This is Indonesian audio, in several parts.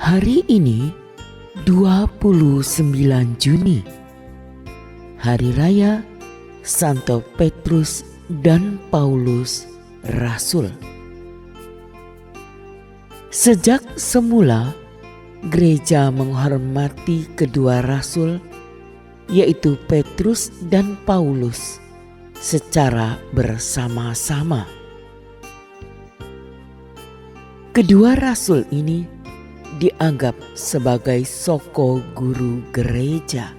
Hari ini 29 Juni, Hari Raya Santo Petrus dan Paulus Rasul. Sejak semula gereja menghormati kedua rasul, yaitu Petrus dan Paulus, secara bersama-sama. Kedua rasul ini dianggap sebagai soko guru gereja.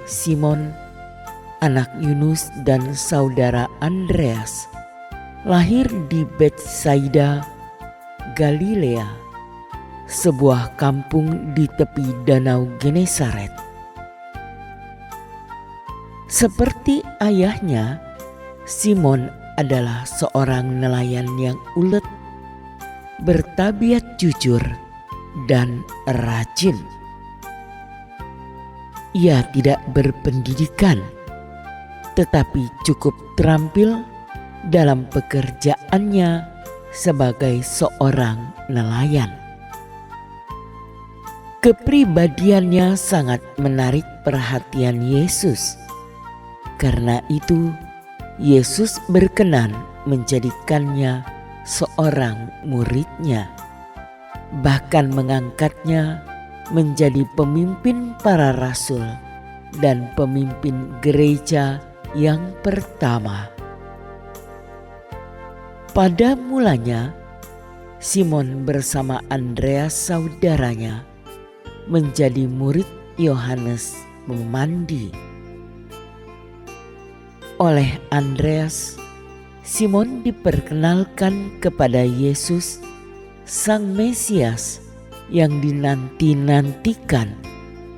Simon, anak Yunus dan saudara Andreas, lahir di Betsaida, Galilea, sebuah kampung di tepi Danau Genesaret. Seperti ayahnya, Simon adalah seorang nelayan yang ulet, bertabiat jujur, dan rajin. Ia tidak berpendidikan, tetapi cukup terampil dalam pekerjaannya sebagai seorang nelayan. Kepribadiannya sangat menarik perhatian Yesus. Karena itu, Yesus berkenan menjadikannya seorang muridnya, bahkan mengangkatnya menjadi pemimpin para rasul dan pemimpin gereja yang pertama. Pada mulanya, Simon bersama Andreas saudaranya menjadi murid Yohanes Pemandi. Oleh Andreas, Simon diperkenalkan kepada Yesus, Sang Mesias yang dinanti-nantikan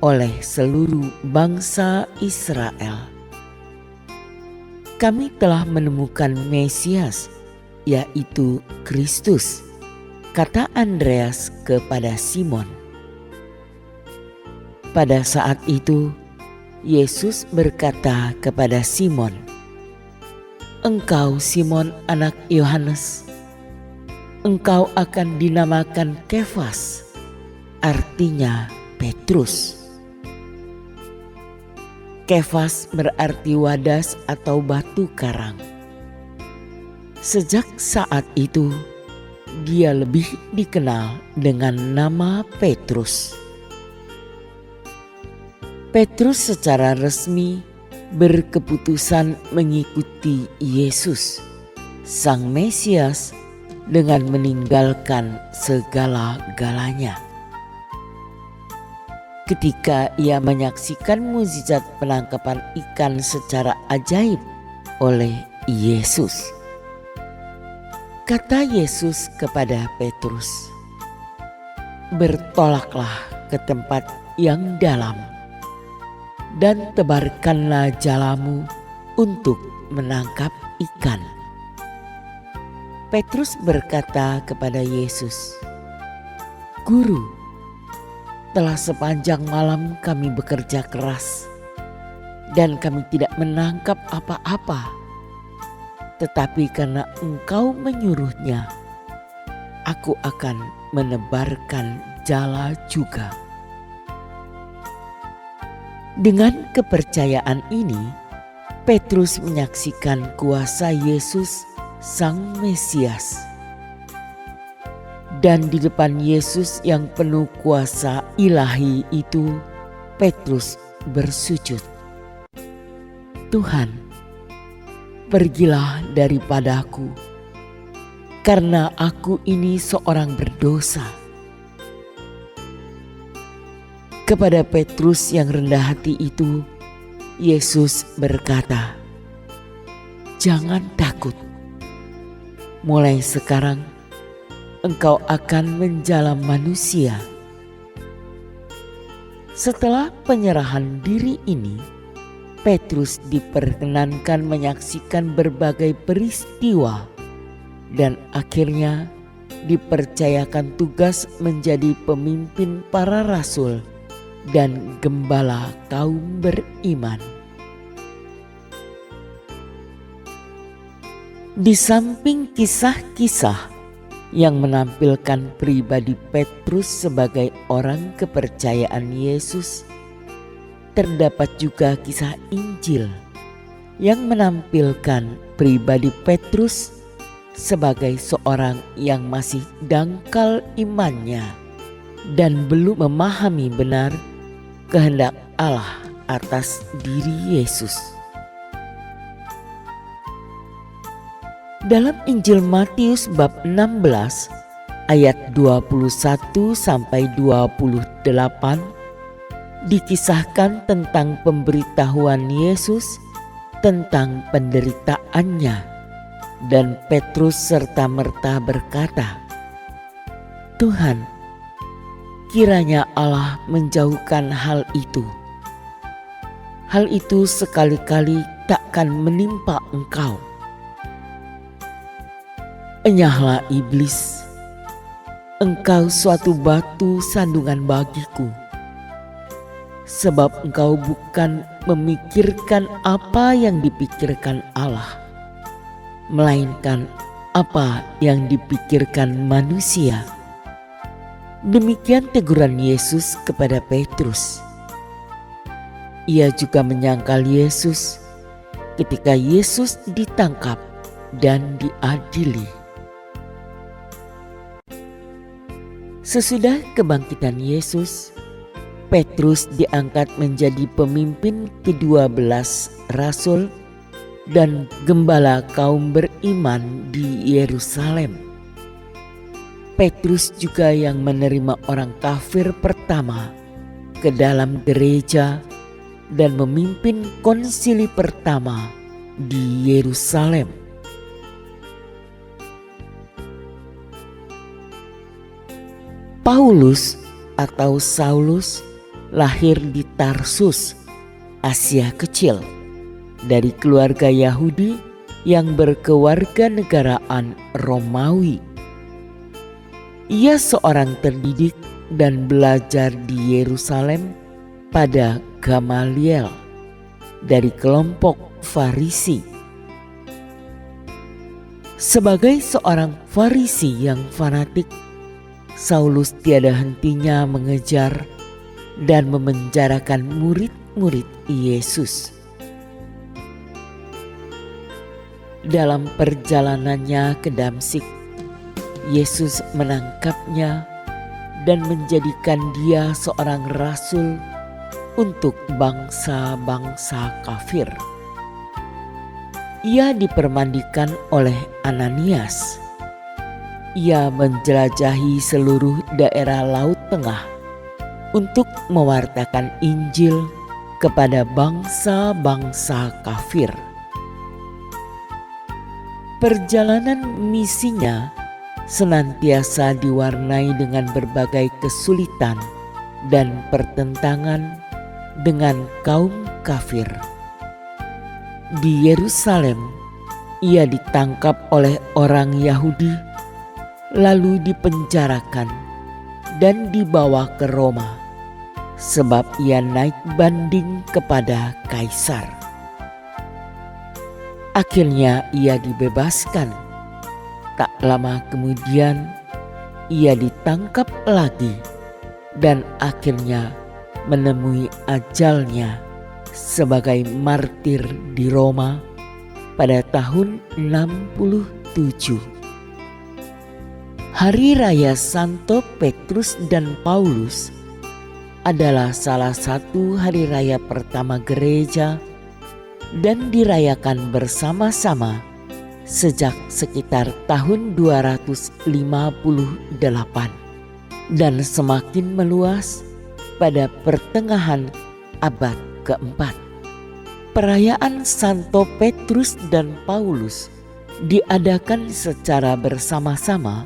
oleh seluruh bangsa Israel. Kami telah menemukan Mesias, yaitu Kristus, kata Andreas kepada Simon. Pada saat itu, Yesus berkata kepada Simon, "Engkau Simon anak Yohanes, engkau akan dinamakan Kefas," artinya Petrus. Kefas berarti wadas atau batu karang. Sejak saat itu, dia lebih dikenal dengan nama Petrus. Petrus secara resmi berkeputusan mengikuti Yesus, Sang Mesias, dengan meninggalkan segala-galanya. Ketika ia menyaksikan mukjizat penangkapan ikan secara ajaib oleh Yesus, kata Yesus kepada Petrus, "Bertolaklah ke tempat yang dalam dan tebarkanlah jalamu untuk menangkap ikan." Petrus berkata kepada Yesus, "Guru, telah sepanjang malam kami bekerja keras dan kami tidak menangkap apa-apa. Tetapi karena Engkau menyuruhnya, aku akan menebarkan jala juga." Dengan kepercayaan ini, Petrus menyaksikan kuasa Yesus, Sang Mesias. Dan di depan Yesus yang penuh kuasa ilahi itu, Petrus bersujud, "Tuhan, pergilah daripadaku, karena aku ini seorang berdosa." Kepada Petrus yang rendah hati itu, Yesus berkata, "Jangan takut. Mulai sekarang engkau akan menjala manusia." Setelah penyerahan diri ini, Petrus diperkenankan menyaksikan berbagai peristiwa dan akhirnya dipercayakan tugas menjadi pemimpin para rasul dan gembala kaum beriman. Di samping kisah-kisah yang menampilkan pribadi Petrus sebagai orang kepercayaan Yesus, terdapat juga kisah Injil yang menampilkan pribadi Petrus sebagai seorang yang masih dangkal imannya dan belum memahami benar kehendak Allah atas diri Yesus. Dalam Injil Matius bab 16 ayat 21 sampai 28 dikisahkan tentang pemberitahuan Yesus tentang penderitaannya, dan Petrus serta-merta berkata, "Tuhan, kiranya Allah menjauhkan hal itu. Hal itu sekali-kali takkan menimpa engkau." Enyahlah iblis, engkau suatu batu sandungan bagiku, sebab engkau bukan memikirkan apa yang dipikirkan Allah, melainkan apa yang dipikirkan manusia. Demikian teguran Yesus kepada Petrus. Ia juga menyangkal Yesus ketika Yesus ditangkap dan diadili. Sesudah kebangkitan Yesus, Petrus diangkat menjadi pemimpin ke-12 rasul dan gembala kaum beriman di Yerusalem. Petrus juga yang menerima orang kafir pertama ke dalam gereja dan memimpin konsili pertama di Yerusalem. Paulus atau Saulus lahir di Tarsus, Asia Kecil, dari keluarga Yahudi yang berkewarganegaraan Romawi. Ia seorang terdidik dan belajar di Yerusalem pada Gamaliel dari kelompok Farisi. Sebagai seorang Farisi yang fanatik, Saulus tiada hentinya mengejar dan memenjarakan murid-murid Yesus. Dalam perjalanannya ke Damsyik, Yesus menangkapnya dan menjadikan dia seorang rasul untuk bangsa-bangsa kafir. Ia dipermandikan oleh Ananias. Ia menjelajahi seluruh daerah Laut Tengah untuk mewartakan Injil kepada bangsa-bangsa kafir. Perjalanan misinya senantiasa diwarnai dengan berbagai kesulitan dan pertentangan dengan kaum kafir. Di Yerusalem, ia ditangkap oleh orang Yahudi, lalu dipenjarakan dan dibawa ke Roma, sebab ia naik banding kepada Kaisar. Akhirnya ia dibebaskan. Tak lama kemudian ia ditangkap lagi dan akhirnya menemui ajalnya sebagai martir di Roma pada tahun 67. Hari Raya Santo Petrus dan Paulus adalah salah satu hari raya pertama gereja dan dirayakan bersama-sama sejak sekitar tahun 258 dan semakin meluas pada pertengahan abad keempat. Perayaan Santo Petrus dan Paulus diadakan secara bersama-sama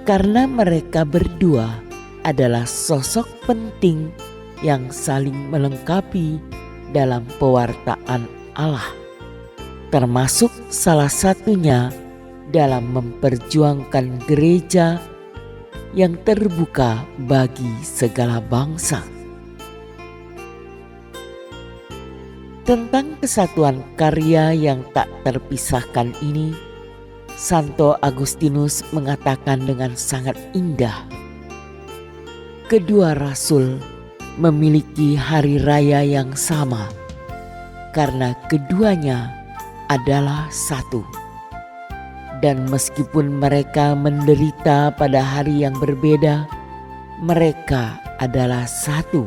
karena mereka berdua adalah sosok penting yang saling melengkapi dalam pewartaan Allah, termasuk salah satunya dalam memperjuangkan gereja yang terbuka bagi segala bangsa. Tentang kesatuan karya yang tak terpisahkan ini, Santo Agustinus mengatakan dengan sangat indah, kedua rasul memiliki hari raya yang sama karena keduanya adalah satu. Dan meskipun mereka menderita pada hari yang berbeda, mereka adalah satu.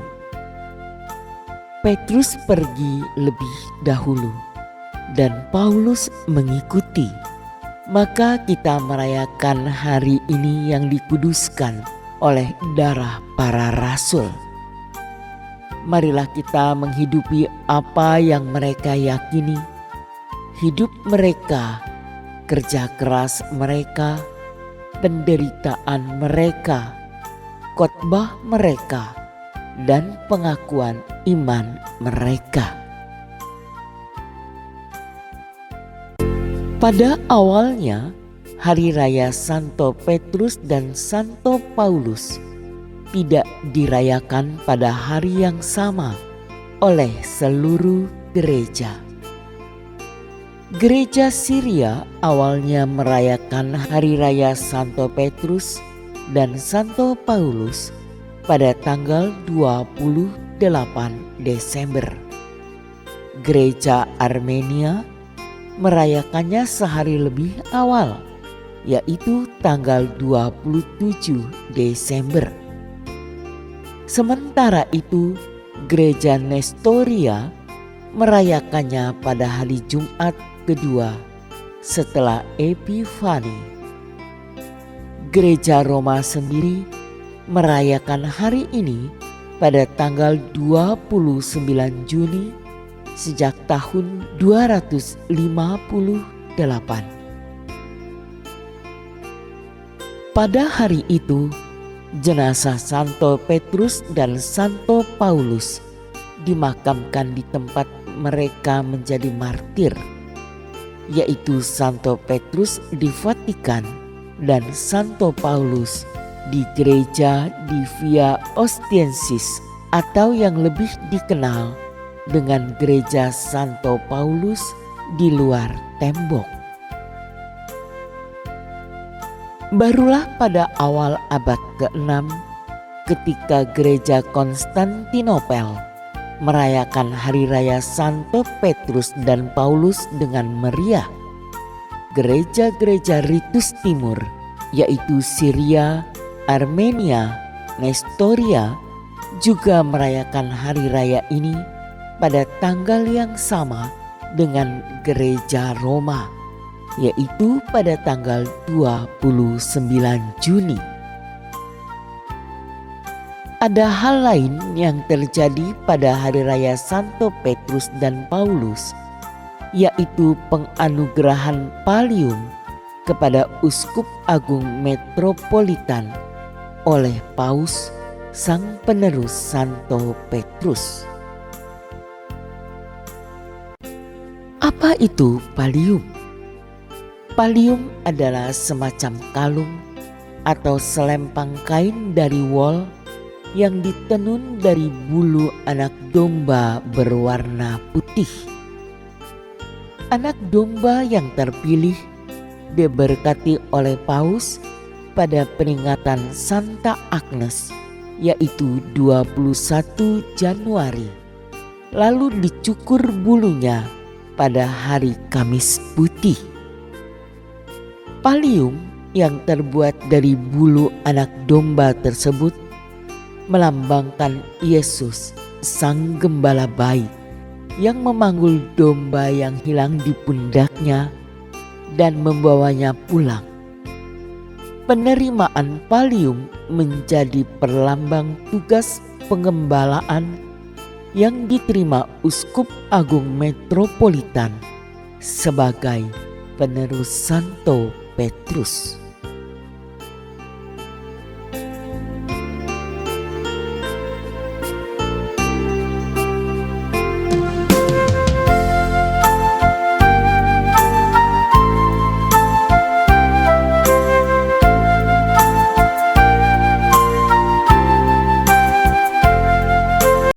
Petrus pergi lebih dahulu dan Paulus mengikuti. Maka kita merayakan hari ini yang dikuduskan oleh darah para rasul. Marilah kita menghidupi apa yang mereka yakini. Hidup mereka, kerja keras mereka, penderitaan mereka, khotbah mereka, dan pengakuan iman mereka. Pada awalnya, hari raya Santo Petrus dan Santo Paulus tidak dirayakan pada hari yang sama oleh seluruh gereja. Gereja Syria awalnya merayakan hari raya Santo Petrus dan Santo Paulus pada tanggal 28 Desember. Gereja Armenia merayakannya sehari lebih awal, yaitu tanggal 27 Desember. Sementara itu, Gereja Nestoria merayakannya pada hari Jumat kedua setelah Epifani. Gereja Roma sendiri merayakan hari ini pada tanggal 29 Juni sejak tahun 258. Pada hari itu, jenazah Santo Petrus dan Santo Paulus dimakamkan di tempat mereka menjadi martir, yaitu Santo Petrus di Vatikan dan Santo Paulus di gereja di Via Ostiensis, atau yang lebih dikenal dengan gereja Santo Paulus di luar tembok. Barulah pada awal abad ke-6 ketika gereja Konstantinopel merayakan hari raya Santo Petrus dan Paulus dengan meriah. Gereja-gereja Ritus Timur, yaitu Syria, Armenia, Nestoria, juga merayakan hari raya ini pada tanggal yang sama dengan gereja Roma, yaitu pada tanggal 29 Juni. Ada hal lain yang terjadi pada hari raya Santo Petrus dan Paulus, yaitu penganugerahan Pallium kepada Uskup Agung Metropolitan oleh Paus, sang penerus Santo Petrus. Apa itu Pallium? Pallium adalah semacam kalung atau selempang kain dari wol yang ditenun dari bulu anak domba berwarna putih. Anak domba yang terpilih diberkati oleh Paus pada peringatan Santa Agnes, yaitu 21 Januari. Lalu dicukur bulunya pada hari Kamis Putih. Pallium yang terbuat dari bulu anak domba tersebut melambangkan Yesus, sang gembala baik yang memanggul domba yang hilang di pundaknya dan membawanya pulang. Penerimaan Pallium menjadi perlambang tugas pengembalaan yang diterima Uskup Agung Metropolitan sebagai penerus Santo Petrus.